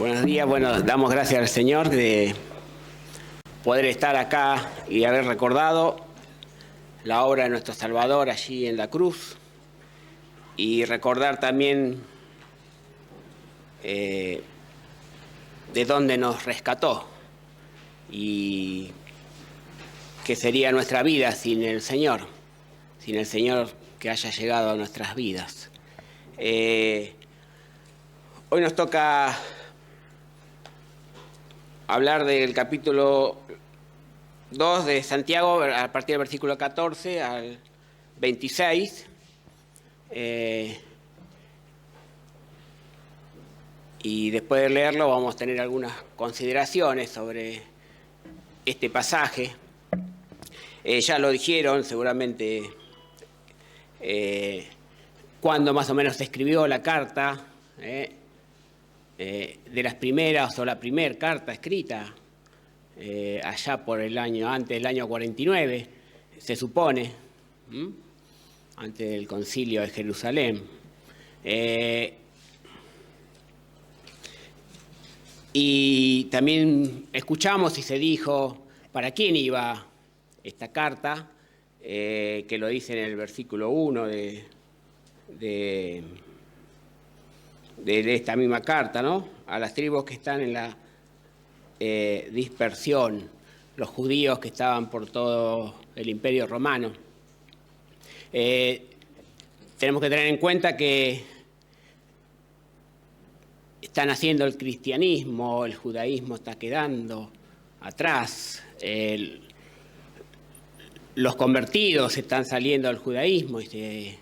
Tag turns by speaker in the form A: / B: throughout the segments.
A: Buenos días, bueno, damos gracias al Señor de poder estar acá y haber recordado la obra de nuestro Salvador allí en la cruz y recordar también de dónde nos rescató y qué sería nuestra vida sin el Señor que haya llegado a nuestras vidas. Hoy nos toca hablar del capítulo 2 de Santiago, a partir del versículo 14 al 26. Y después de leerlo vamos a tener algunas consideraciones sobre este pasaje. Ya lo dijeron seguramente cuándo más o menos se escribió la carta, de las primeras o la primera carta escrita allá por el año, antes del año 49, se supone, antes del concilio de Jerusalén. Y también escuchamos y se dijo para quién iba esta carta, que lo dice en el versículo 1 de esta misma carta, ¿no? A las tribus que están en la dispersión, los judíos que estaban por todo el Imperio Romano. Tenemos que tener en cuenta que están haciendo el cristianismo, el judaísmo está quedando atrás, los convertidos están saliendo al judaísmo y se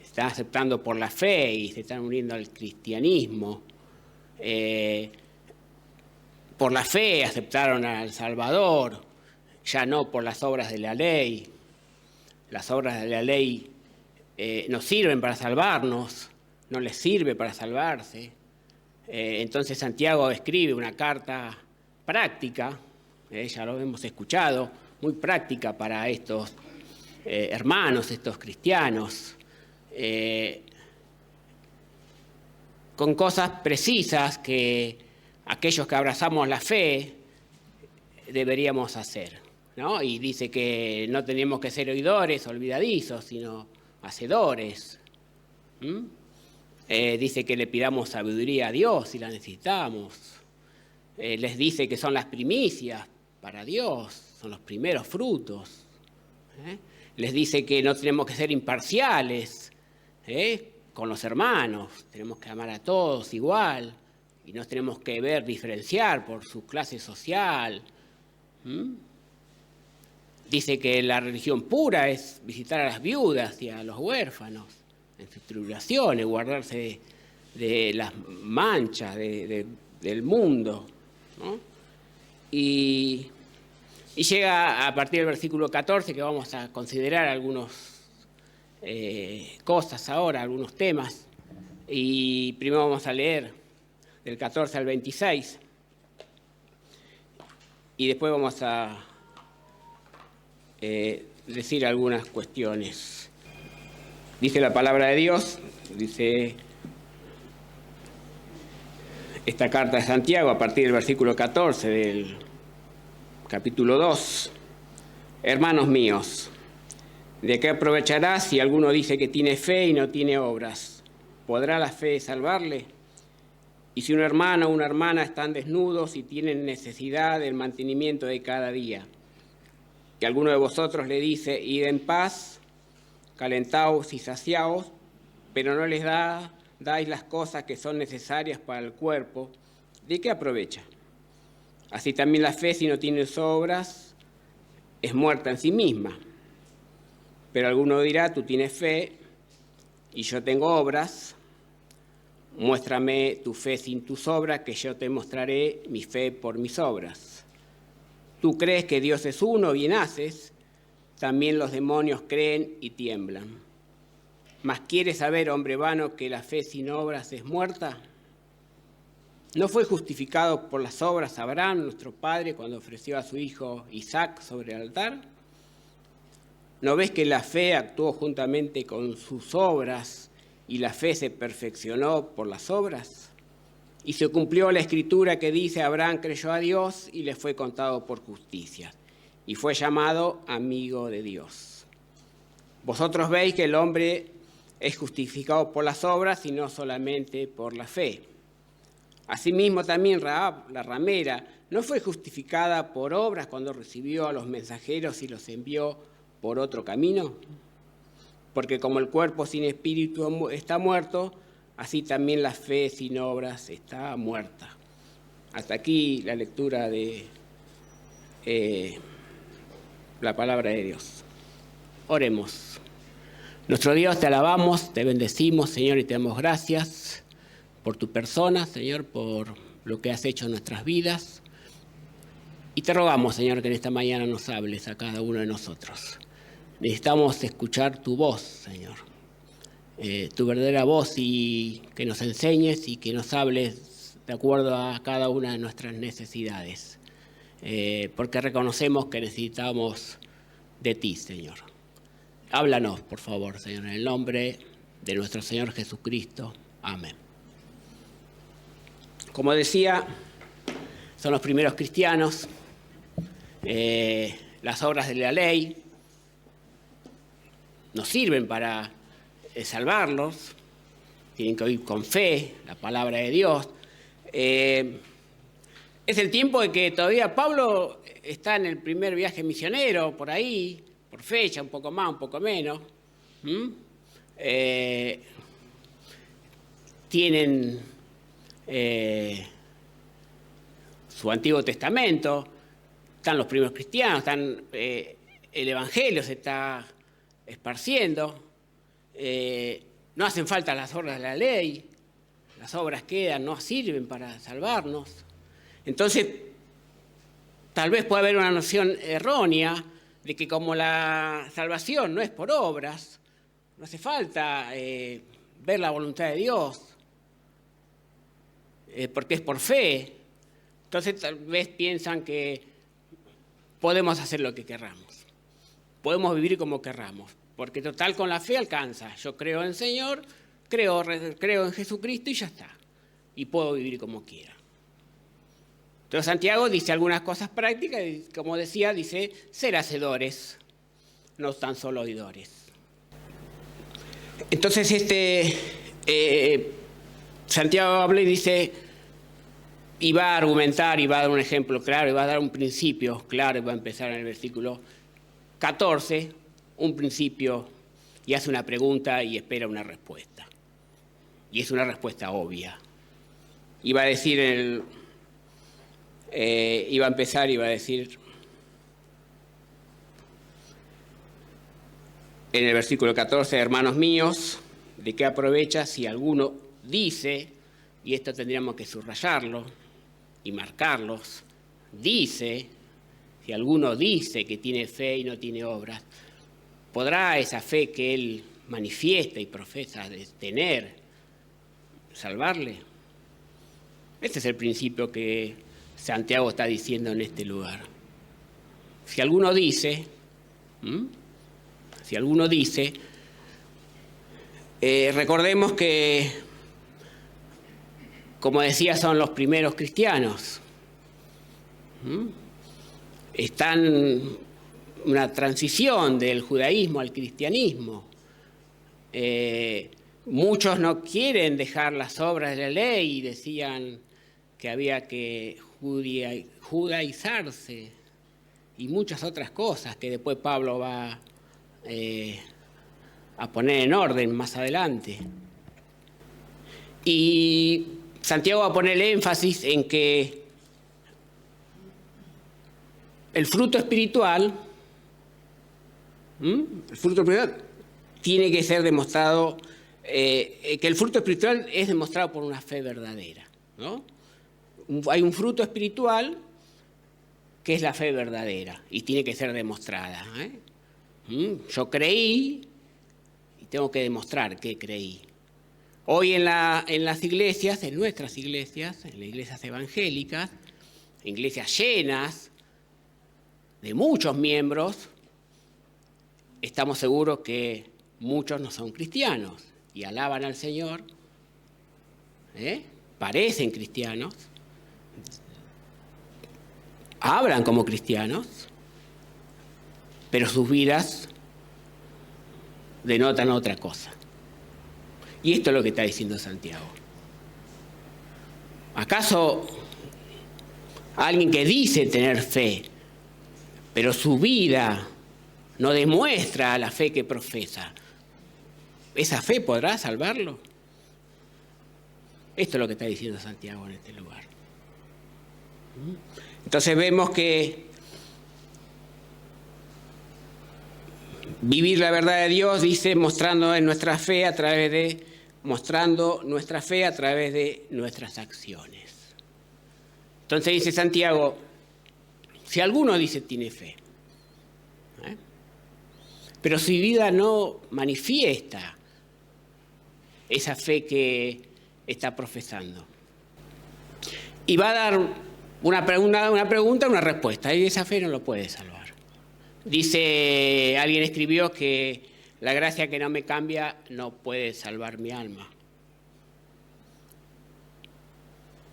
A: están aceptando por la fe y se están uniendo al cristianismo. Por la fe aceptaron al Salvador, ya no por las obras de la ley. Las obras de la ley no sirven para salvarnos, no les sirve para salvarse. Entonces Santiago escribe una carta práctica, ya lo hemos escuchado, muy práctica para estos hermanos, estos cristianos, con cosas precisas que aquellos que abrazamos la fe deberíamos hacer, ¿no? Y dice que no tenemos que ser oidores, olvidadizos, sino hacedores. Dice que le pidamos sabiduría a Dios si la necesitamos. Les dice que son las primicias para Dios, son los primeros frutos. Les dice que no tenemos que ser imparciales con los hermanos, tenemos que amar a todos igual y no tenemos que diferenciar por su clase social. Dice que la religión pura es visitar a las viudas y a los huérfanos en sus tribulaciones, guardarse de las manchas del mundo, ¿no? Y llega a partir del versículo 14, que vamos a considerar algunas cosas ahora, algunos temas. Y primero vamos a leer del 14 al 26. Y después vamos a decir algunas cuestiones. Dice la palabra de Dios, dice esta carta de Santiago a partir del versículo 14 del capítulo 2. Hermanos míos, ¿de qué aprovechará si alguno dice que tiene fe y no tiene obras? ¿Podrá la fe salvarle? Y si un hermano o una hermana están desnudos y tienen necesidad del mantenimiento de cada día, que alguno de vosotros le dice, id en paz, calentaos y saciaos, pero no les dais las cosas que son necesarias para el cuerpo, ¿de qué aprovecha? Así también la fe, si no tiene obras, es muerta en sí misma. Pero alguno dirá, tú tienes fe y yo tengo obras, muéstrame tu fe sin tus obras, que yo te mostraré mi fe por mis obras. Tú crees que Dios es uno, bien haces, también los demonios creen y tiemblan. ¿Mas quieres saber, hombre vano, que la fe sin obras es muerta? ¿No fue justificado por las obras Abraham, nuestro padre, cuando ofreció a su hijo Isaac sobre el altar? ¿No ves que la fe actuó juntamente con sus obras y la fe se perfeccionó por las obras? Y se cumplió la escritura que dice: Abraham creyó a Dios y le fue contado por justicia, y fue llamado amigo de Dios. Vosotros veis que el hombre es justificado por las obras y no solamente por la fe. Asimismo también Rahab, la ramera, no fue justificada por obras cuando recibió a los mensajeros y los envió por otro camino. Porque como el cuerpo sin espíritu está muerto, así también la fe sin obras está muerta. Hasta aquí la lectura de la palabra de Dios. Oremos. Nuestro Dios, te alabamos, te bendecimos, Señor, y te damos gracias por tu persona, Señor, por lo que has hecho en nuestras vidas. Y te rogamos, Señor, que en esta mañana nos hables a cada uno de nosotros. Necesitamos escuchar tu voz, Señor, tu verdadera voz, y que nos enseñes y que nos hables de acuerdo a cada una de nuestras necesidades, porque reconocemos que necesitamos de ti, Señor. Háblanos, por favor, Señor, en el nombre de nuestro Señor Jesucristo. Amén. Como decía, son los primeros cristianos. Las obras de la ley nos sirven para salvarlos. Tienen que oír con fe la palabra de Dios. Es el tiempo de que todavía Pablo está en el primer viaje misionero, por ahí, por fecha, un poco más, un poco menos. Tienen su Antiguo Testamento, están los primeros cristianos, el Evangelio se está esparciendo, no hacen falta las obras de la ley, las obras quedan, no sirven para salvarnos. Entonces, tal vez pueda haber una noción errónea de que como la salvación no es por obras, no hace falta ver la voluntad de Dios, porque es por fe. Entonces tal vez piensan que podemos hacer lo que querramos, podemos vivir como querramos, porque total con la fe alcanza. Yo creo en el Señor, creo en Jesucristo y ya está, y puedo vivir como quiera. Entonces Santiago dice algunas cosas prácticas, y como decía, dice ser hacedores, no tan solo oidores. Entonces Santiago habla y dice, y va a argumentar, y va a dar un ejemplo claro, y va a dar un principio claro, y va a empezar en el versículo 14, un principio, y hace una pregunta y espera una respuesta. Y es una respuesta obvia. Y va a decir iba a empezar y va a decir en el versículo 14, hermanos míos, ¿de qué aprovecha si alguno dice, y esto tendríamos que subrayarlo y marcarlos, dice, si alguno dice que tiene fe y no tiene obras, ¿podrá esa fe que él manifiesta y profesa de tener salvarle? Este es el principio que Santiago está diciendo en este lugar. Si alguno dice, recordemos que, como decía, son los primeros cristianos. Están en una transición del judaísmo al cristianismo. Muchos no quieren dejar las obras de la ley y decían que había que judaizarse y muchas otras cosas que después Pablo va a poner en orden más adelante. Y Santiago va a poner el énfasis en que el fruto espiritual tiene que ser demostrado, que el fruto espiritual es demostrado por una fe verdadera, ¿no? Hay un fruto espiritual que es la fe verdadera y tiene que ser demostrada. Yo creí y tengo que demostrar que creí. Hoy en las iglesias, en nuestras iglesias, en las iglesias evangélicas, iglesias llenas de muchos miembros, estamos seguros que muchos no son cristianos y alaban al Señor, parecen cristianos, hablan como cristianos, pero sus vidas denotan otra cosa. Y esto es lo que está diciendo Santiago. ¿Acaso alguien que dice tener fe, pero su vida no demuestra la fe que profesa, esa fe podrá salvarlo? Esto es lo que está diciendo Santiago en este lugar. Entonces vemos que vivir la verdad de Dios, dice, mostrando nuestra fe a través de nuestras acciones. Entonces dice Santiago, si alguno dice tiene fe, pero su vida no manifiesta esa fe que está profesando, y va a dar una pregunta, una respuesta, y esa fe no lo puede salvar. Dice, alguien escribió que la gracia que no me cambia no puede salvar mi alma.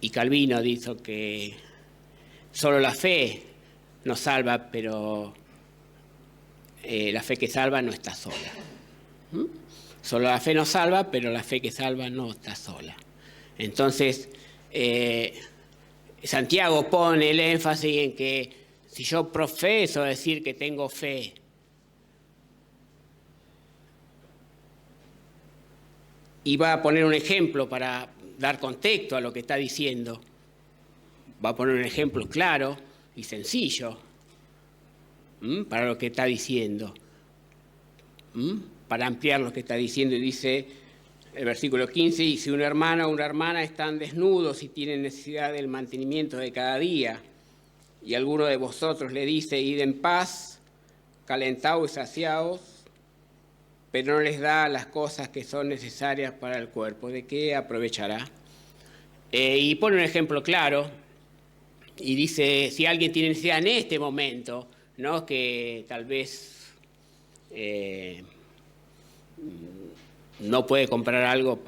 A: Y Calvino dijo que solo la fe nos salva, pero la fe que salva no está sola. Solo la fe nos salva, pero la fe que salva no está sola. Entonces, Santiago pone el énfasis en que si yo profeso decir que tengo fe, y va a poner un ejemplo para dar contexto a lo que está diciendo, va a poner un ejemplo claro y sencillo para lo que está diciendo, para ampliar lo que está diciendo, y dice el versículo 15, y si un hermano o una hermana están desnudos y tienen necesidad del mantenimiento de cada día, y alguno de vosotros le dice, id en paz, calentaos y saciaos, pero no les da las cosas que son necesarias para el cuerpo, ¿de qué aprovechará? Y pone un ejemplo claro, y dice, si alguien tiene necesidad en este momento, ¿no?, que tal vez no puede comprar algo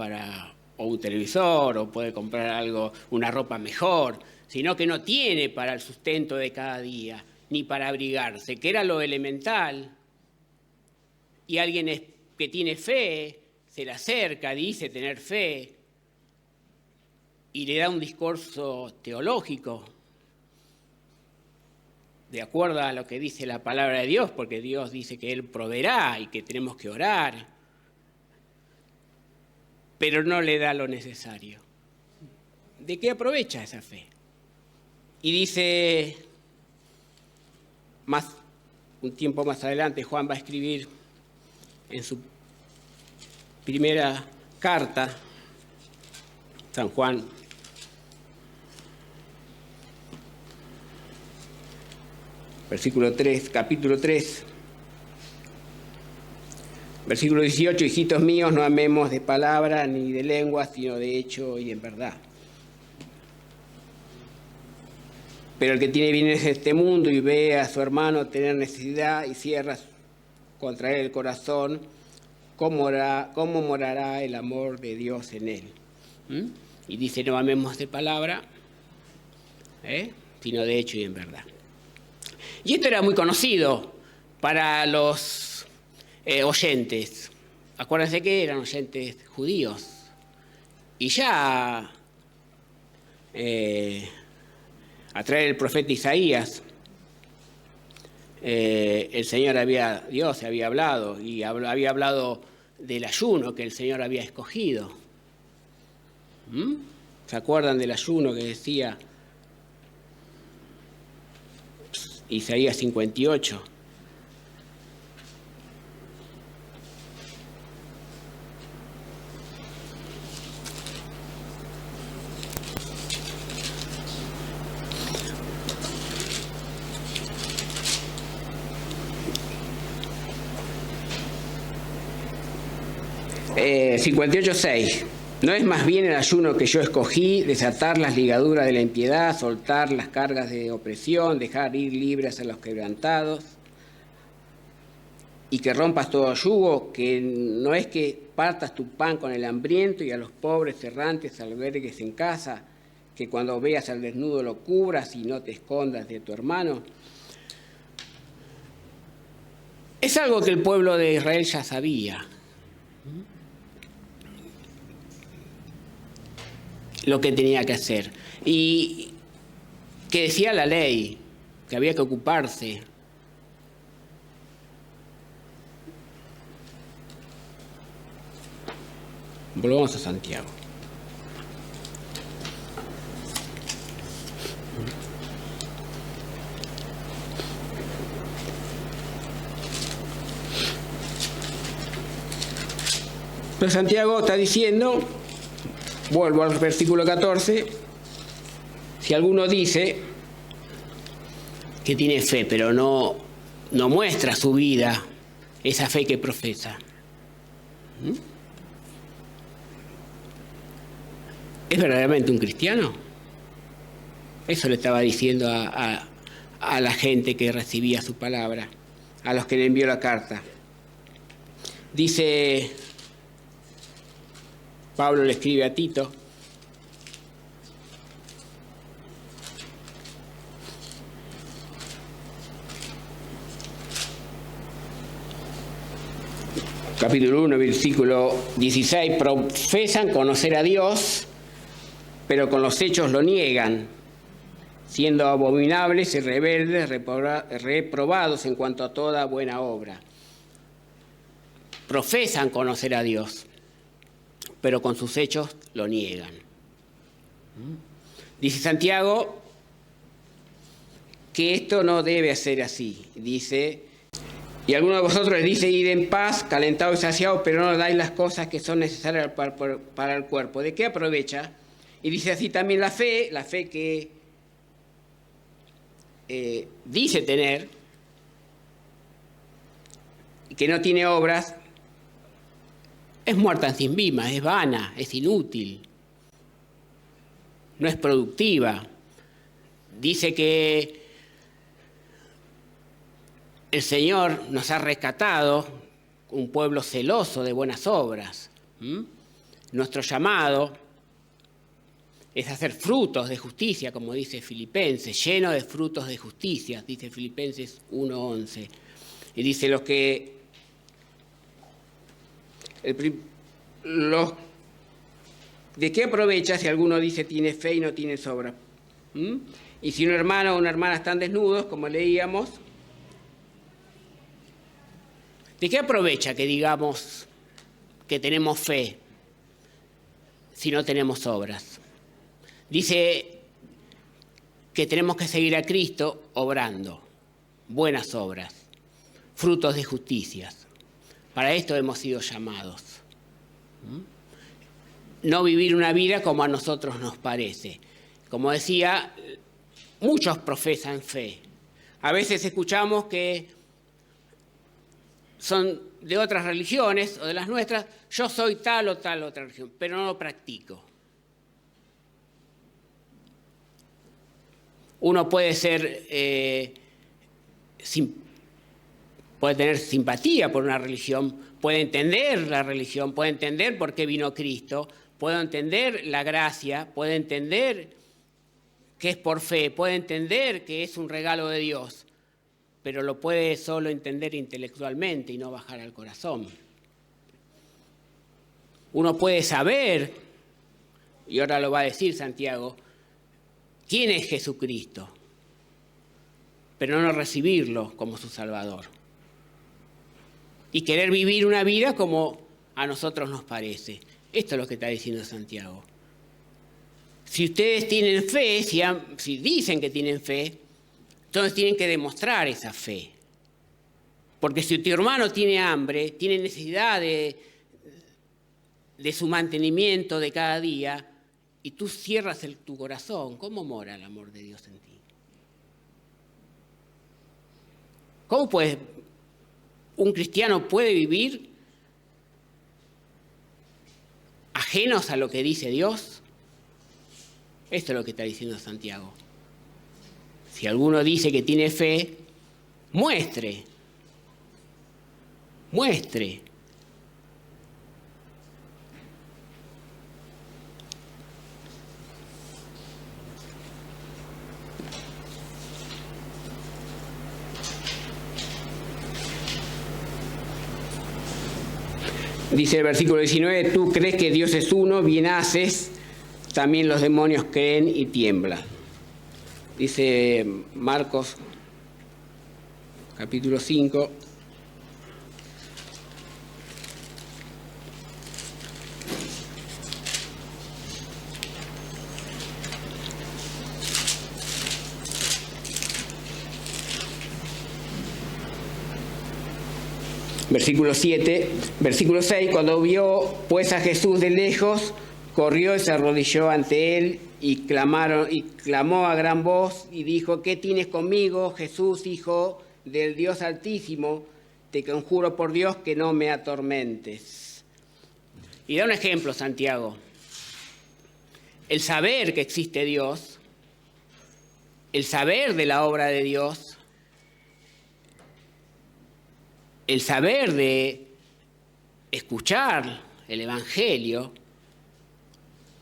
A: o un televisor, o puede comprar algo, una ropa mejor, sino que no tiene para el sustento de cada día, ni para abrigarse, que era lo elemental, y alguien que tiene fe, se le acerca, dice tener fe, y le da un discurso teológico, de acuerdo a lo que dice la palabra de Dios, porque Dios dice que Él proveerá y que tenemos que orar, pero no le da lo necesario. ¿De qué aprovecha esa fe? Y dice, un tiempo más adelante, Juan va a escribir en su primera carta, San Juan, capítulo 3, versículo 18, hijitos míos, no amemos de palabra ni de lengua, sino de hecho y en verdad. Pero el que tiene bienes de este mundo y ve a su hermano tener necesidad y cierra contra él el corazón, ¿cómo morará el amor de Dios en él? Y dice, no amemos de palabra, sino de hecho y en verdad. Y esto era muy conocido para los oyentes. Acuérdense que eran oyentes judíos. Y ya a través del profeta Isaías, Dios había hablado, y había hablado del ayuno que el Señor había escogido. ¿Se acuerdan del ayuno que decía Isaías 58? Eh, 58:6. ¿No es más bien el ayuno que yo escogí, desatar las ligaduras de la impiedad, soltar las cargas de opresión, dejar ir libres a los quebrantados, y que rompas todo yugo? Que no es que apartas tu pan con el hambriento y a los pobres errantes albergues en casa, que cuando veas al desnudo lo cubras y no te escondas de tu hermano. Es algo que el pueblo de Israel ya sabía. Lo que tenía que hacer. Y que decía la ley, que había que ocuparse. Volvamos a Santiago. Pero Santiago está diciendo, vuelvo al versículo 14, si alguno dice que tiene fe, pero no muestra su vida, esa fe que profesa. ¿Es verdaderamente un cristiano? Eso le estaba diciendo a la gente que recibía su palabra, a los que le envió la carta. Dice, Pablo le escribe a Tito, capítulo 1, versículo 16, profesan conocer a Dios, pero con los hechos lo niegan, siendo abominables y rebeldes, reprobados en cuanto a toda buena obra. Profesan conocer a Dios, pero con sus hechos lo niegan. Dice Santiago que esto no debe ser así. Dice, y alguno de vosotros les dice, id en paz, calentados y saciados, pero no dais las cosas que son necesarias para el cuerpo. ¿De qué aprovecha? Y dice así también la fe que dice tener, que no tiene obras, es muerta en sí misma, es vana, es inútil, no es productiva. Dice que el Señor nos ha rescatado, un pueblo celoso de buenas obras. Nuestro llamado es hacer frutos de justicia, como dice Filipenses, lleno de frutos de justicia, dice Filipenses 1:11. Y dice ¿de qué aprovecha si alguno dice tiene fe y no tiene obras? Y si un hermano o una hermana están desnudos, como leíamos, ¿de qué aprovecha que digamos que tenemos fe si no tenemos obras? Dice que tenemos que seguir a Cristo obrando, buenas obras, frutos de justicias. Para esto hemos sido llamados. No vivir una vida como a nosotros nos parece. Como decía, muchos profesan fe. A veces escuchamos que son de otras religiones o de las nuestras, yo soy tal o tal otra religión, pero no lo practico. Uno puede puede tener simpatía por una religión, puede entender la religión, puede entender por qué vino Cristo, puede entender la gracia, puede entender que es por fe, puede entender que es un regalo de Dios, pero lo puede solo entender intelectualmente y no bajar al corazón. Uno puede saber, y ahora lo va a decir Santiago, quién es Jesucristo, pero no recibirlo como su Salvador. Y querer vivir una vida como a nosotros nos parece. Esto es lo que está diciendo Santiago. Si ustedes tienen fe, si dicen que tienen fe, entonces tienen que demostrar esa fe. Porque si tu hermano tiene hambre, tiene necesidad de su mantenimiento de cada día, y tú cierras tu corazón, ¿cómo mora el amor de Dios en ti? ¿Cómo un cristiano puede vivir ajenos a lo que dice Dios? Esto es lo que está diciendo Santiago. Si alguno dice que tiene fe, muestre Dice el versículo 19, tú crees que Dios es uno, bien haces, también los demonios creen y tiemblan. Dice Marcos, capítulo 5. Versículo 7, versículo 6, cuando vio pues a Jesús de lejos, corrió y se arrodilló ante él y clamó a gran voz y dijo, ¿qué tienes conmigo, Jesús, Hijo del Dios Altísimo? Te conjuro por Dios que no me atormentes. Y da un ejemplo, Santiago. El saber que existe Dios, el saber de la obra de Dios, el saber de escuchar el Evangelio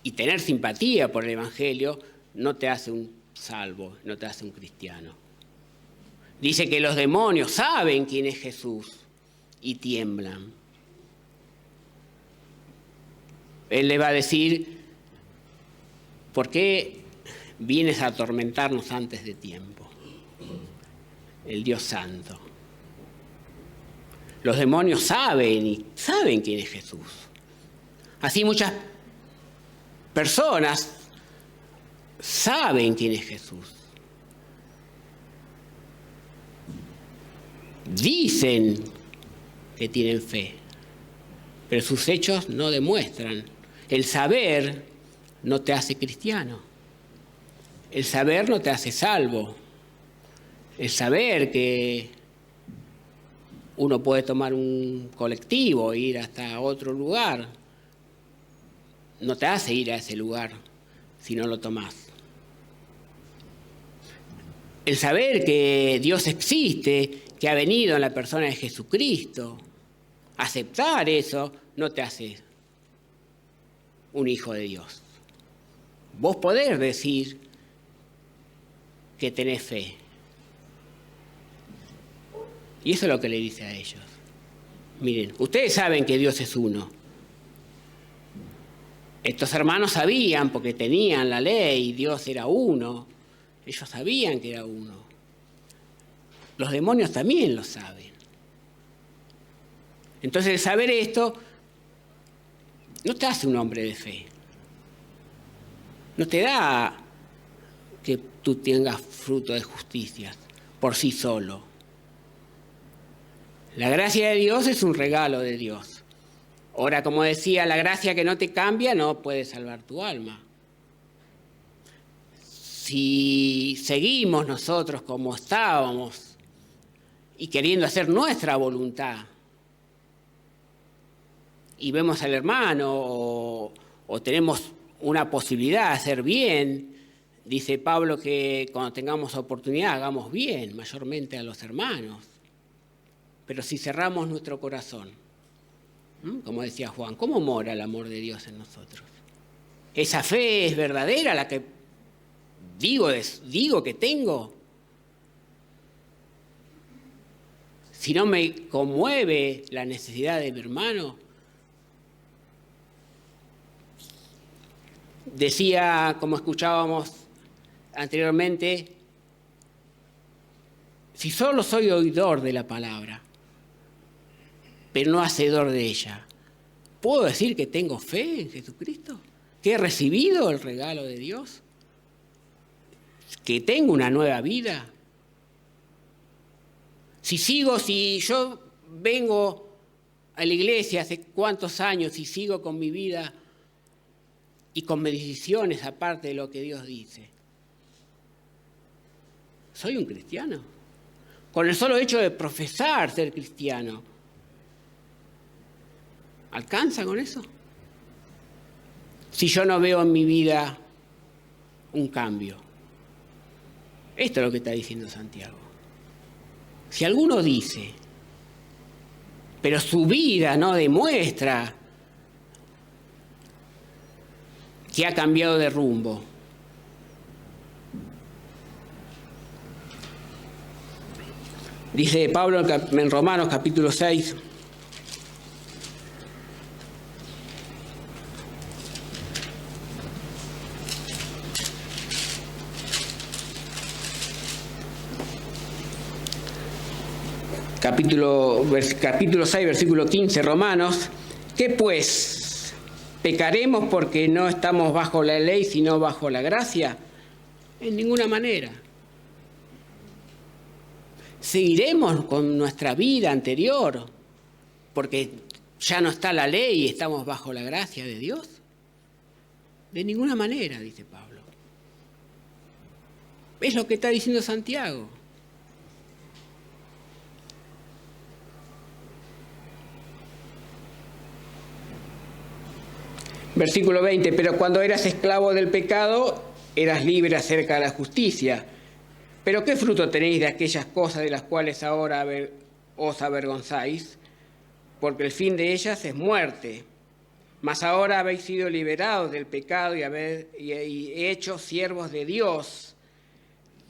A: y tener simpatía por el Evangelio no te hace un salvo, no te hace un cristiano. Dice que los demonios saben quién es Jesús y tiemblan. Él le va a decir, ¿por qué vienes a atormentarnos antes de tiempo? El Dios Santo. Los demonios saben quién es Jesús. Así muchas personas saben quién es Jesús. Dicen que tienen fe, pero sus hechos no demuestran. El saber no te hace cristiano. El saber no te hace salvo. El saber que uno puede tomar un colectivo e ir hasta otro lugar, no te hace ir a ese lugar si no lo tomás. El saber que Dios existe, que ha venido en la persona de Jesucristo, aceptar eso no te hace un hijo de Dios. Vos podés decir que tenés fe. Y eso es lo que le dice a ellos. Miren, ustedes saben que Dios es uno. Estos hermanos sabían, porque tenían la ley, Dios era uno. Ellos sabían que era uno. Los demonios también lo saben. Entonces, el saber esto no te hace un hombre de fe. No te da que tú tengas fruto de justicia por sí solo. La gracia de Dios es un regalo de Dios. Ahora, como decía, la gracia que no te cambia no puede salvar tu alma. Si seguimos nosotros como estábamos y queriendo hacer nuestra voluntad y vemos al hermano o tenemos una posibilidad de hacer bien, dice Pablo que cuando tengamos oportunidad hagamos bien, mayormente a los hermanos. Pero si cerramos nuestro corazón, como decía Juan, ¿cómo mora el amor de Dios en nosotros? ¿Esa fe es verdadera, la que digo que tengo? Si no me conmueve la necesidad de mi hermano. Decía, como escuchábamos anteriormente, si solo soy oidor de la palabra, pero no hacedor de ella, ¿puedo decir que tengo fe en Jesucristo? ¿Que he recibido el regalo de Dios? ¿Que tengo una nueva vida? Si yo vengo a la iglesia hace cuántos años y sigo con mi vida y con mis decisiones aparte de lo que Dios dice, ¿soy un cristiano? Con el solo hecho de profesar ser cristiano, ¿alcanza con eso? Si yo no veo en mi vida un cambio. Esto es lo que está diciendo Santiago. Si alguno dice, pero su vida no demuestra que ha cambiado de rumbo, dice Pablo en Romanos capítulo 6, capítulo 6, versículo 15, Romanos. ¿Qué pues? ¿Pecaremos porque no estamos bajo la ley, sino bajo la gracia? En ninguna manera. ¿Seguiremos con nuestra vida anterior porque ya no está la ley y estamos bajo la gracia de Dios? De ninguna manera, dice Pablo. Es lo que está diciendo Santiago. Versículo 20, pero cuando eras esclavo del pecado, eras libre acerca de la justicia. Pero ¿qué fruto tenéis de aquellas cosas de las cuales ahora os avergonzáis? Porque el fin de ellas es muerte. Mas ahora habéis sido liberados del pecado y hechos siervos de Dios.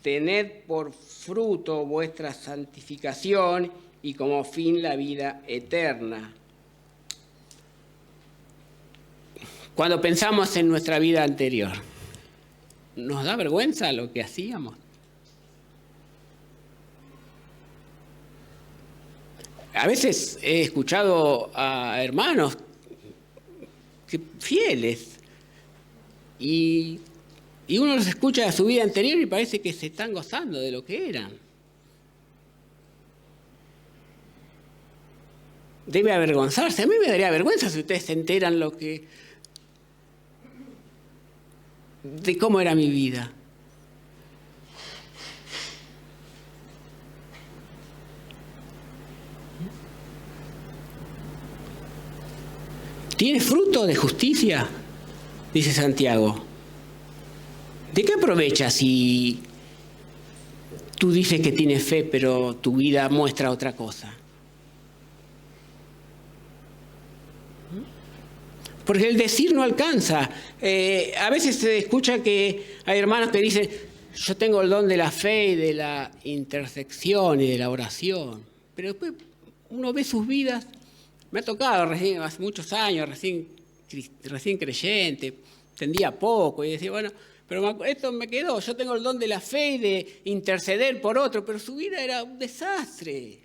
A: Tened por fruto vuestra santificación y como fin la vida eterna. Cuando pensamos en nuestra vida anterior, ¿nos da vergüenza lo que hacíamos? A veces he escuchado a hermanos fieles y uno los escucha de su vida anterior y parece que se están gozando de lo que eran. Debe avergonzarse. A mí me daría vergüenza si ustedes se enteran de cómo era mi vida. ¿Tiene fruto de justicia? Dice Santiago. ¿De qué aprovecha si tú dices que tienes fe, pero tu vida muestra otra cosa? Porque el decir no alcanza. A veces se escucha que hay hermanos que dicen, yo tengo el don de la fe y de la intersección y de la oración. Pero después uno ve sus vidas. Me ha tocado recién, hace muchos años, recién creyente, entendía poco y decía, bueno, pero esto me quedó, yo tengo el don de la fe y de interceder por otro, pero su vida era un desastre.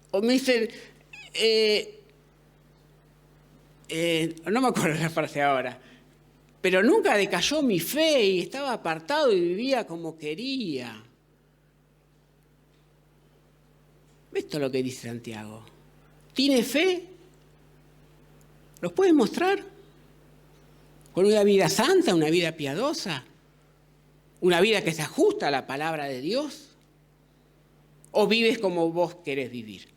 A: O me dicen, no me acuerdo la frase ahora, pero nunca decayó mi fe y estaba apartado y vivía como quería. Esto es lo que dice Santiago. ¿Tiene fe? ¿Los puedes mostrar? ¿Con una vida santa, una vida piadosa? ¿Una vida que se ajusta a la palabra de Dios? ¿O vives como vos querés vivir?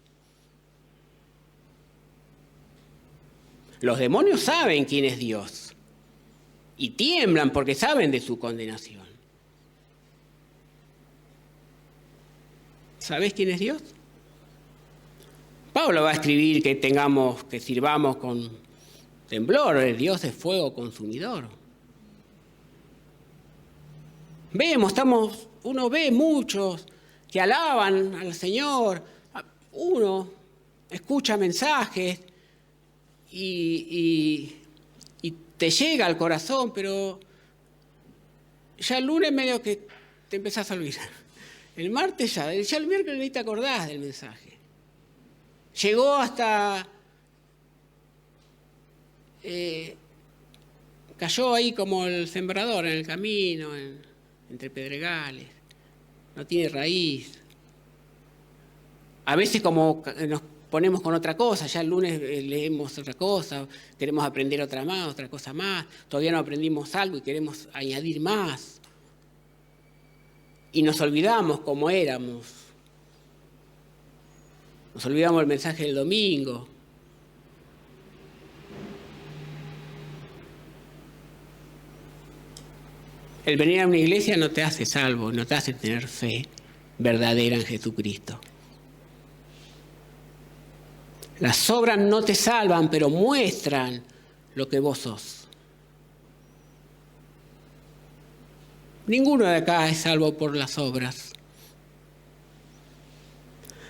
A: Los demonios saben quién es Dios y tiemblan porque saben de su condenación. ¿Sabés quién es Dios? Pablo va a escribir que sirvamos con temblor, el Dios es fuego consumidor. Uno ve muchos que alaban al Señor, uno escucha mensajes y te llega al corazón, pero ya el lunes medio que te empezás a olvidar. El martes ya el miércoles ni te acordás del mensaje. Llegó hasta... cayó ahí como el sembrador en el camino, entre pedregales. No tiene raíz. A veces como nos ponemos con otra cosa, ya el lunes leemos otra cosa, queremos aprender otra cosa más. Todavía no aprendimos algo y queremos añadir más. Y nos olvidamos cómo éramos. Nos olvidamos el mensaje del domingo. El venir a una iglesia no te hace salvo, no te hace tener fe verdadera en Jesucristo. Las obras no te salvan, pero muestran lo que vos sos. Ninguno de acá es salvo por las obras.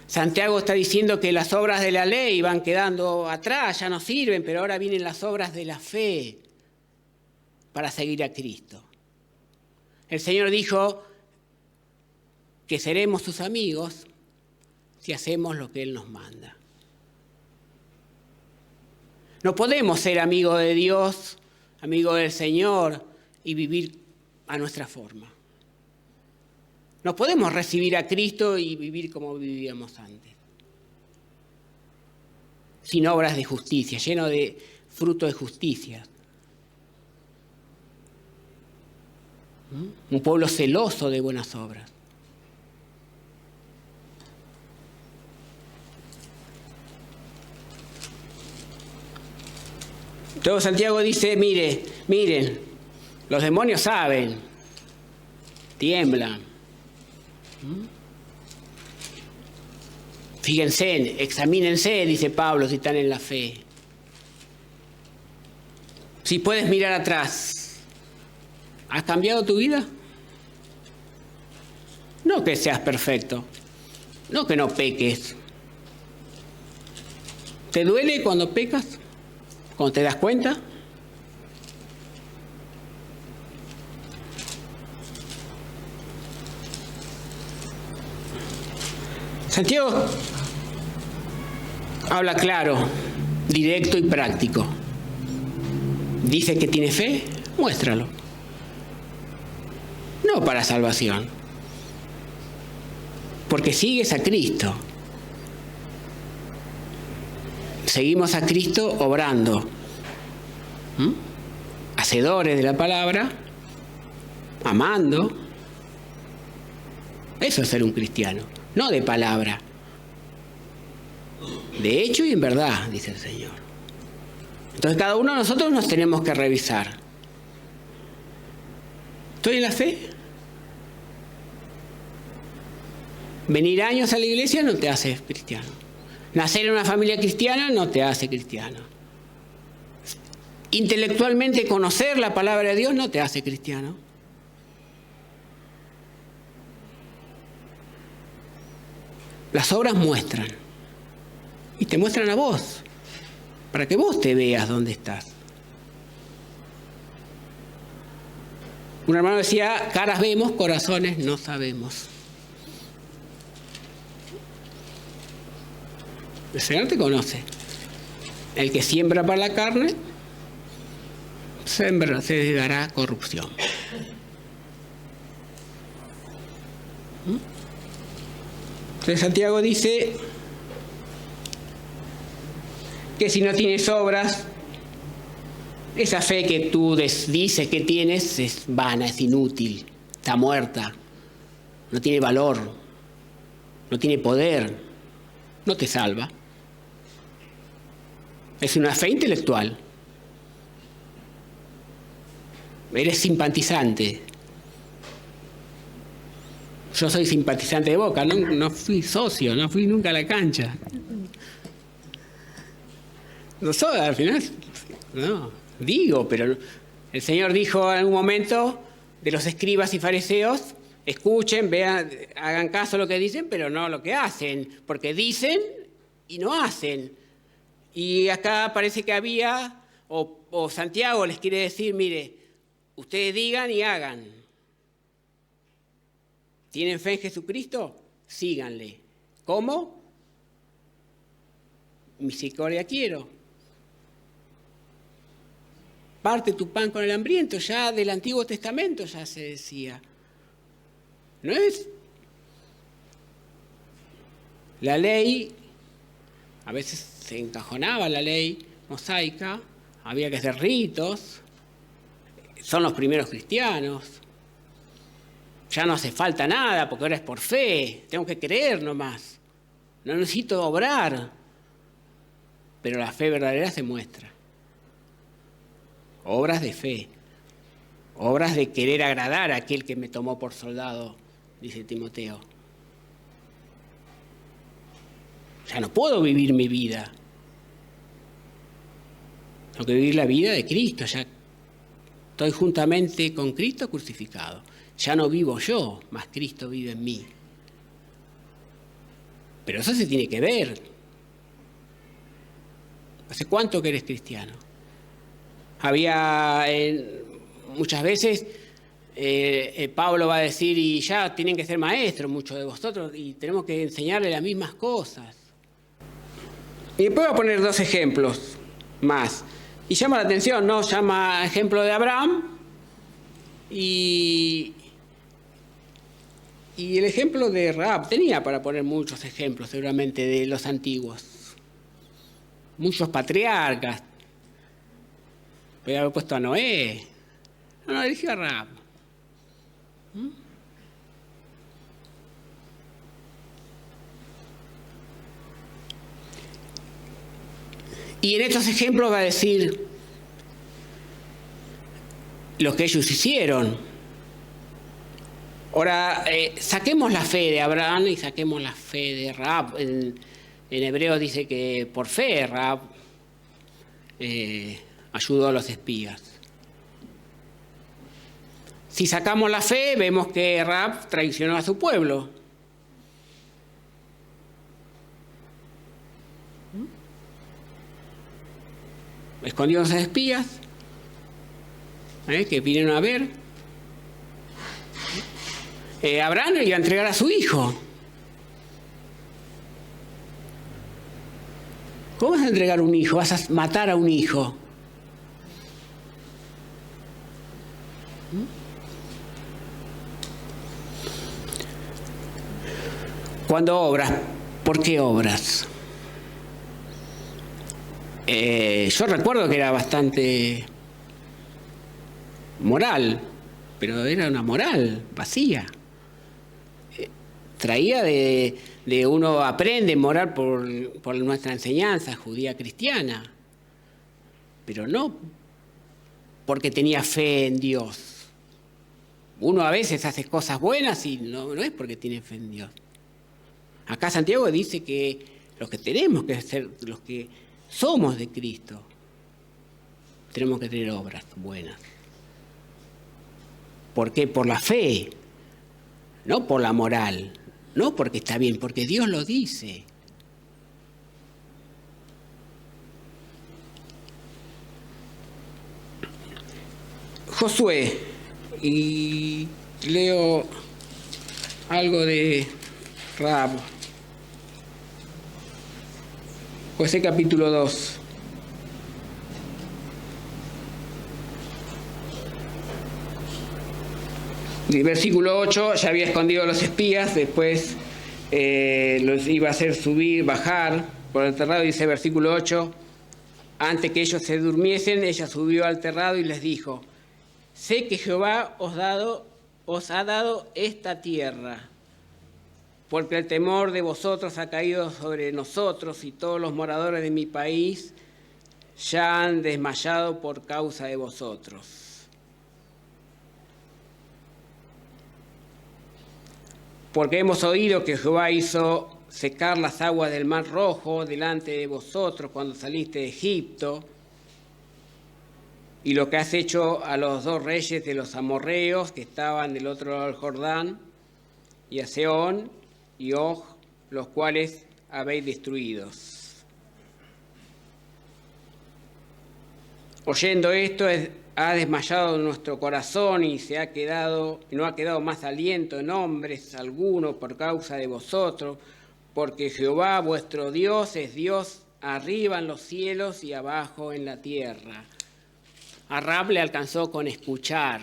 A: Santiago está diciendo que las obras de la ley van quedando atrás, ya no sirven, pero ahora vienen las obras de la fe para seguir a Cristo. El Señor dijo, que seremos sus amigos si hacemos lo que Él nos manda. No podemos ser amigos de Dios, amigos del Señor y vivir a nuestra forma. No podemos recibir a Cristo y vivir como vivíamos antes. Sin obras de justicia, lleno de fruto de justicia. Un pueblo celoso de buenas obras. Entonces Santiago dice, miren, los demonios saben, tiemblan. Fíjense, examínense, dice Pablo, si están en la fe. Si puedes mirar atrás, ¿has cambiado tu vida? No que seas perfecto, no que no peques. ¿Te duele cuando pecas? ¿Cuando te das cuenta? Santiago habla claro, directo y práctico. Dice que tiene fe, muéstralo. No para salvación, porque sigues a Cristo. Seguimos a Cristo obrando. Hacedores de la palabra, amando. Eso es ser un cristiano, no de palabra. De hecho y en verdad, dice el Señor. Entonces cada uno de nosotros nos tenemos que revisar. ¿Estoy en la fe? Venir años a la iglesia no te hace cristiano. Nacer en una familia cristiana no te hace cristiano. Intelectualmente conocer la palabra de Dios no te hace cristiano. Las obras muestran. Y te muestran a vos. Para que vos te veas dónde estás. Un hermano decía, caras vemos, corazones no sabemos. El Señor te conoce. El que siembra para la carne, se dará corrupción. Entonces Santiago dice que si no tienes obras, esa fe que tú dices que tienes es vana, es inútil, está muerta, no tiene valor, no tiene poder, no te salva. Es una fe intelectual. Eres simpatizante. Yo soy simpatizante de Boca, no fui socio, no fui nunca a la cancha. No soy, al final, no, digo, pero el Señor dijo en algún momento de los escribas y fariseos, escuchen, vean, hagan caso a lo que dicen, pero no lo que hacen, porque dicen y no hacen. Y acá parece que había, o Santiago les quiere decir, mire, ustedes digan y hagan. ¿Tienen fe en Jesucristo? Síganle. ¿Cómo? Misericordia quiero. Parte tu pan con el hambriento, ya del Antiguo Testamento ya se decía. ¿No es? La ley, a veces se encajonaba la ley mosaica, había que hacer ritos, son los primeros cristianos. Ya no hace falta nada, porque ahora es por fe, tengo que creer nomás. No necesito obrar, pero la fe verdadera se muestra. Obras de fe, obras de querer agradar a aquel que me tomó por soldado, dice Timoteo. Ya no puedo vivir mi vida. Tengo que vivir la vida de Cristo. Ya estoy juntamente con Cristo crucificado. Ya no vivo yo, mas Cristo vive en mí. Pero eso se tiene que ver. ¿Hace cuánto que eres cristiano? Había muchas veces Pablo va a decir, y ya tienen que ser maestros muchos de vosotros, y tenemos que enseñarles las mismas cosas. Y después voy a poner 2 ejemplos más. Y llama la atención, ¿no? Llama ejemplo de Abraham y el ejemplo de Rahab. Tenía para poner muchos ejemplos, seguramente, de los antiguos. Muchos patriarcas. Podría haber puesto a Noé. No, eligió a Rahab. Y en estos ejemplos va a decir lo que ellos hicieron. Ahora, saquemos la fe de Abraham y saquemos la fe de Rahab. En hebreo dice que por fe Rahab ayudó a los espías. Si sacamos la fe, vemos que Rahab traicionó a su pueblo. Escondió a los espías que vinieron a ver. Abraham iba a entregar a su hijo. ¿Cómo vas a entregar un hijo? Vas a matar a un hijo. Cuando obras, ¿por qué obras? Yo recuerdo que era bastante moral, pero era una moral vacía. Traía de uno aprende moral por nuestra enseñanza judía cristiana, pero no porque tenía fe en Dios. Uno a veces hace cosas buenas y no es porque tiene fe en Dios. Acá Santiago dice que los que tenemos que ser, los que somos de Cristo, tenemos que tener obras buenas. ¿Por qué? Por la fe, no por la moral, no porque está bien, porque Dios lo dice. Josué, y leo algo de Rahab. Josué capítulo 2. El versículo 8, ya había escondido a los espías, después los iba a hacer subir, bajar por el terrado, dice versículo 8, antes que ellos se durmiesen, ella subió al terrado y les dijo, sé que Jehová os ha dado esta tierra, porque el temor de vosotros ha caído sobre nosotros y todos los moradores de mi país ya han desmayado por causa de vosotros. Porque hemos oído que Jehová hizo secar las aguas del Mar Rojo delante de vosotros cuando saliste de Egipto, y lo que has hecho a los 2 reyes de los amorreos que estaban del otro lado del Jordán, y a Sehón y Og, los cuales habéis destruidos. Oyendo esto, ha desmayado nuestro corazón y no ha quedado más aliento en hombres alguno por causa de vosotros, porque Jehová vuestro Dios es Dios arriba en los cielos y abajo en la tierra. A Rahab le alcanzó con escuchar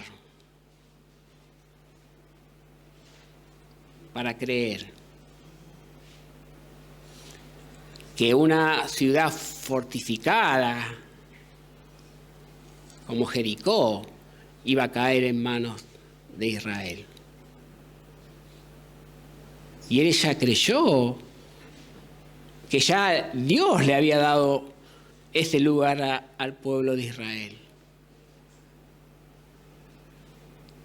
A: para creer que una ciudad fortificada como Jericó iba a caer en manos de Israel. Y ella creyó que ya Dios le había dado ese lugar al pueblo de Israel.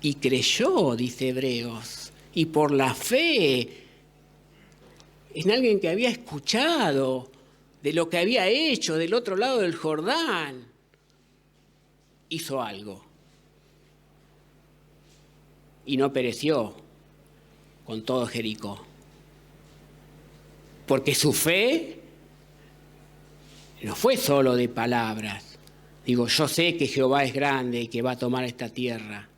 A: Y creyó, dice Hebreos, y por la fe en alguien que había escuchado de lo que había hecho del otro lado del Jordán, hizo algo. Y no pereció con todo Jericó. Porque su fe no fue solo de palabras. Digo, yo sé que Jehová es grande y que va a tomar esta tierra.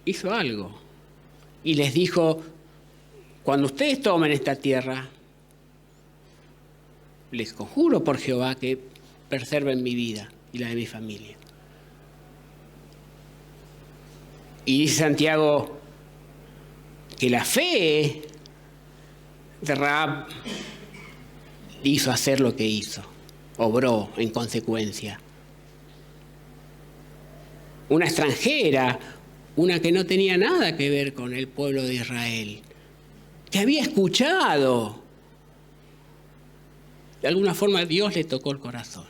A: hizo algo. Y les dijo, cuando ustedes tomen esta tierra, les conjuro por Jehová que preserven mi vida y la de mi familia. Y dice Santiago que la fe de Rahab hizo hacer lo que hizo, obró en consecuencia. Una extranjera, una que no tenía nada que ver con el pueblo de Israel, que había escuchado. De alguna forma Dios le tocó el corazón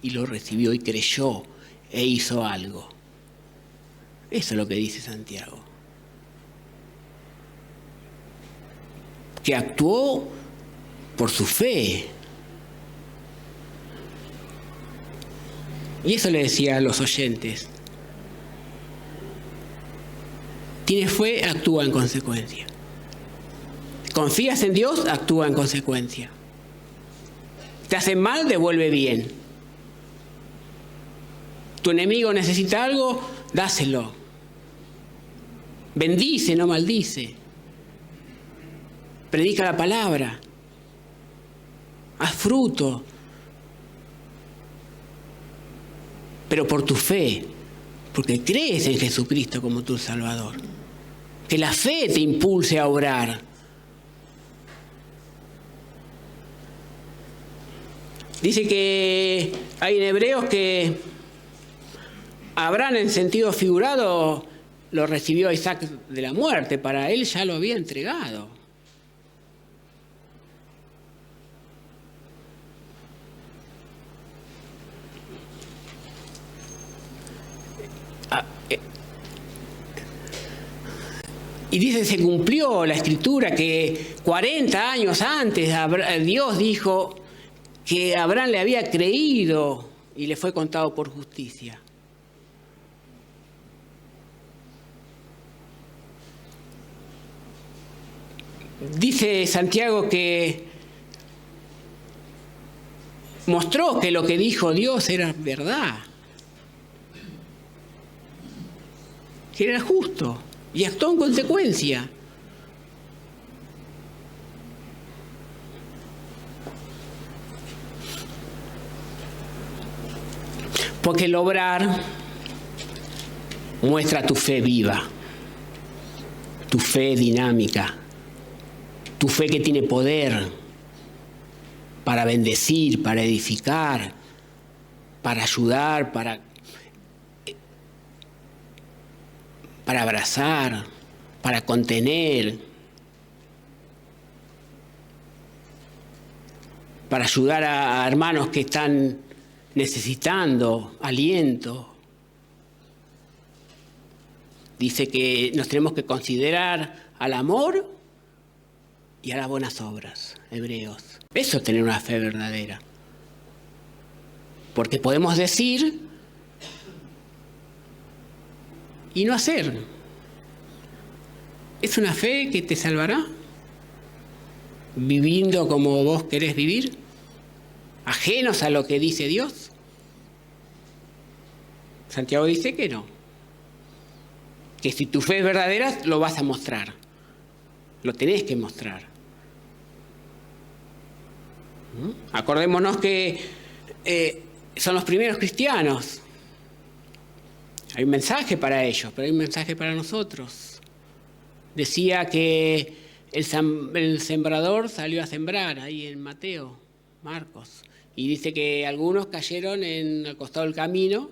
A: y lo recibió y creyó e hizo algo. Eso es lo que dice Santiago. Que actuó por su fe. Y eso le decía a los oyentes. Tienes fe, actúa en consecuencia. Confías en Dios, actúa en consecuencia. Te hacen mal, devuelve bien. Tu enemigo necesita algo, dáselo. Bendice, no maldice. Predica la palabra. Haz fruto. Pero por tu fe, porque crees en Jesucristo como tu Salvador. Que la fe te impulse a orar. Dice que hay en Hebreos que Abraham, en sentido figurado, lo recibió a Isaac de la muerte. Para él ya lo había entregado. Y dice, se cumplió la escritura que 40 años antes Dios dijo que Abraham le había creído y le fue contado por justicia. Dice Santiago que mostró que lo que dijo Dios era verdad, que era justo. Y actuó en consecuencia. Porque el obrar muestra tu fe viva, tu fe dinámica, tu fe que tiene poder para bendecir, para edificar, para ayudar, para abrazar, para contener, para ayudar a hermanos que están necesitando aliento. Dice que nos tenemos que considerar al amor y a las buenas obras, Hebreos. Eso es tener una fe verdadera. Porque podemos decir y no hacer. ¿Es una fe que te salvará? ¿Viviendo como vos querés vivir? ¿Ajenos a lo que dice Dios? Santiago dice que no. Que si tu fe es verdadera, lo vas a mostrar. Lo tenés que mostrar. Acordémonos que son los primeros cristianos. Hay un mensaje para ellos, pero hay un mensaje para nosotros. Decía que el sembrador salió a sembrar ahí en Mateo, Marcos. Y dice que algunos cayeron al costado del camino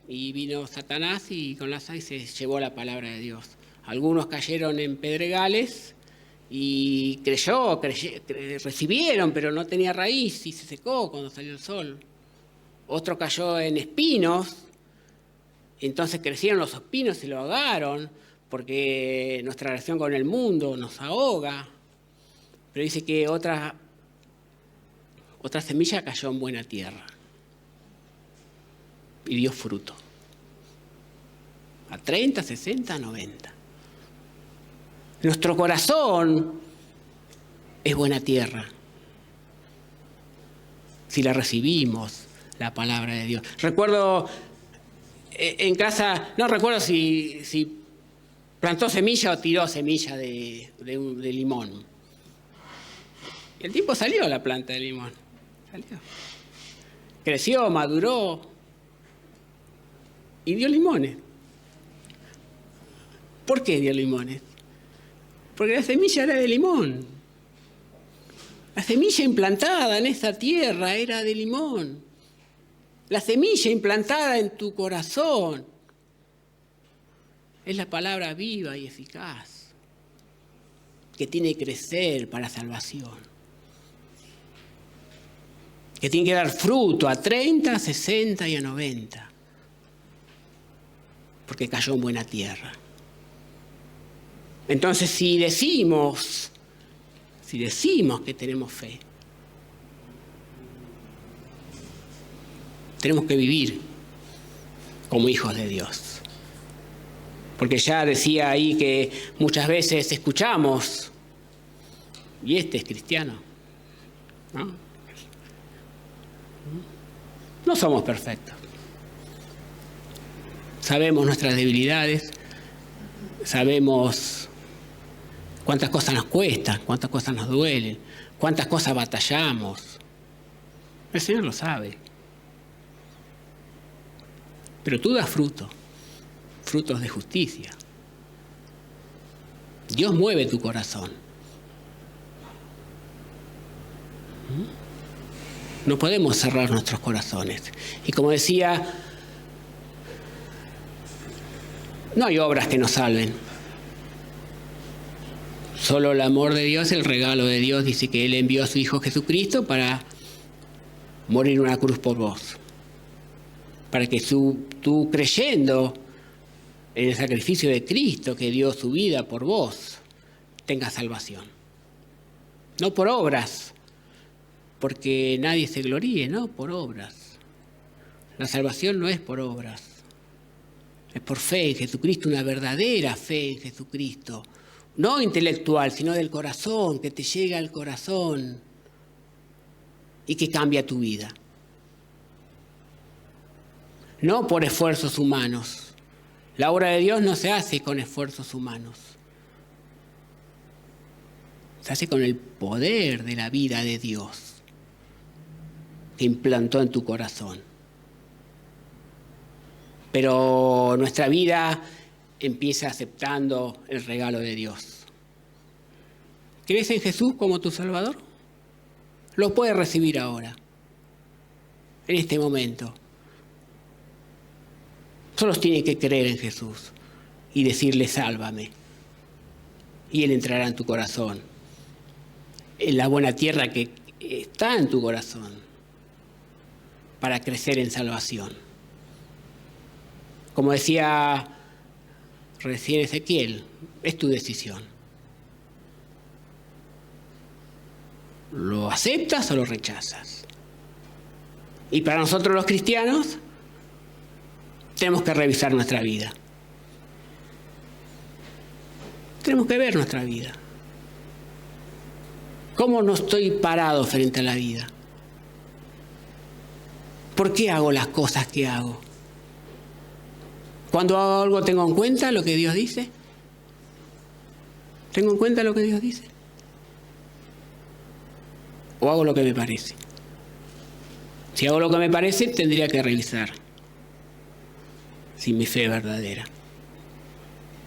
A: y vino Satanás y con las y se llevó la palabra de Dios. Algunos cayeron en pedregales y recibieron, pero no tenía raíz y se secó cuando salió el sol. Otro cayó en espinos. Entonces crecieron los espinos y se lo ahogaron, porque nuestra relación con el mundo nos ahoga. Pero dice que otra semilla cayó en buena tierra y dio fruto. A 30, 60, 90. Nuestro corazón es buena tierra. Si la recibimos, la palabra de Dios. Recuerdo en casa, no recuerdo si plantó semilla o tiró semilla de limón. Y el tiempo salió la planta de limón. Salió. Creció, maduró y dio limones. ¿Por qué dio limones? Porque la semilla era de limón. La semilla implantada en esta tierra era de limón. La semilla implantada en tu corazón es la palabra viva y eficaz que tiene que crecer para salvación. Que tiene que dar fruto a 30, a 60 y a 90. Porque cayó en buena tierra. Entonces, si decimos que tenemos fe, tenemos que vivir como hijos de Dios. Porque ya decía ahí que muchas veces escuchamos, y este es cristiano, ¿no? No somos perfectos. Sabemos nuestras debilidades, sabemos cuántas cosas nos cuestan, cuántas cosas nos duelen, cuántas cosas batallamos. El Señor lo sabe. Pero tú das frutos de justicia. Dios mueve tu corazón. No podemos cerrar nuestros corazones. Y como decía, no hay obras que nos salven. Solo el amor de Dios, el regalo de Dios, dice que Él envió a su Hijo Jesucristo para morir en una cruz por vos. Para que tú creyendo en el sacrificio de Cristo que dio su vida por vos, tengas salvación. No por obras, porque nadie se gloríe, no por obras. La salvación no es por obras. Es por fe en Jesucristo, una verdadera fe en Jesucristo. No intelectual, sino del corazón, que te llega al corazón y que cambia tu vida. No por esfuerzos humanos. La obra de Dios no se hace con esfuerzos humanos. Se hace con el poder de la vida de Dios que implantó en tu corazón. Pero nuestra vida empieza aceptando el regalo de Dios. ¿Crees en Jesús como tu Salvador? Lo puedes recibir ahora, en este momento. Solo tienes que creer en Jesús y decirle sálvame. Y Él entrará en tu corazón, en la buena tierra que está en tu corazón, para crecer en salvación. Como decía recién Ezequiel, es tu decisión. ¿Lo aceptas o lo rechazas? Y para nosotros los cristianos, tenemos que revisar nuestra vida. Tenemos que ver nuestra vida. ¿Cómo no estoy parado frente a la vida? ¿Por qué hago las cosas que hago? Cuando hago algo, ¿tengo en cuenta lo que Dios dice? ¿Tengo en cuenta lo que Dios dice? ¿O hago lo que me parece? Si hago lo que me parece, tendría que revisar si mi fe es verdadera.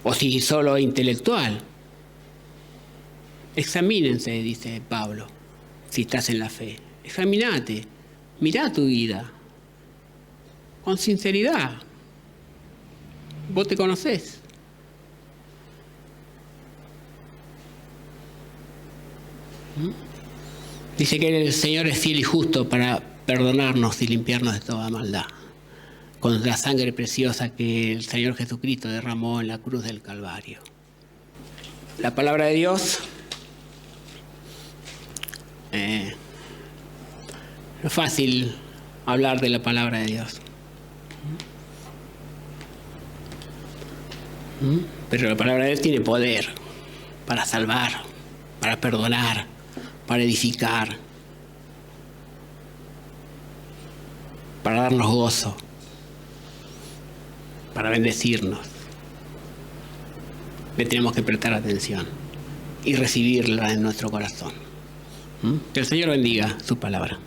A: O si solo es intelectual. Examínense, dice Pablo, si estás en la fe. Examinate, mirá tu vida con sinceridad. Vos te conocés. Dice que el Señor es fiel y justo para perdonarnos y limpiarnos de toda maldad, con la sangre preciosa que el Señor Jesucristo derramó en la cruz del Calvario. La palabra de Dios no es fácil hablar de la palabra de Dios. Pero la palabra de Dios tiene poder para salvar, para perdonar, para edificar, para darnos gozo. para bendecirnos. Le tenemos que prestar atención y recibirla en nuestro corazón. Que el Señor bendiga su palabra.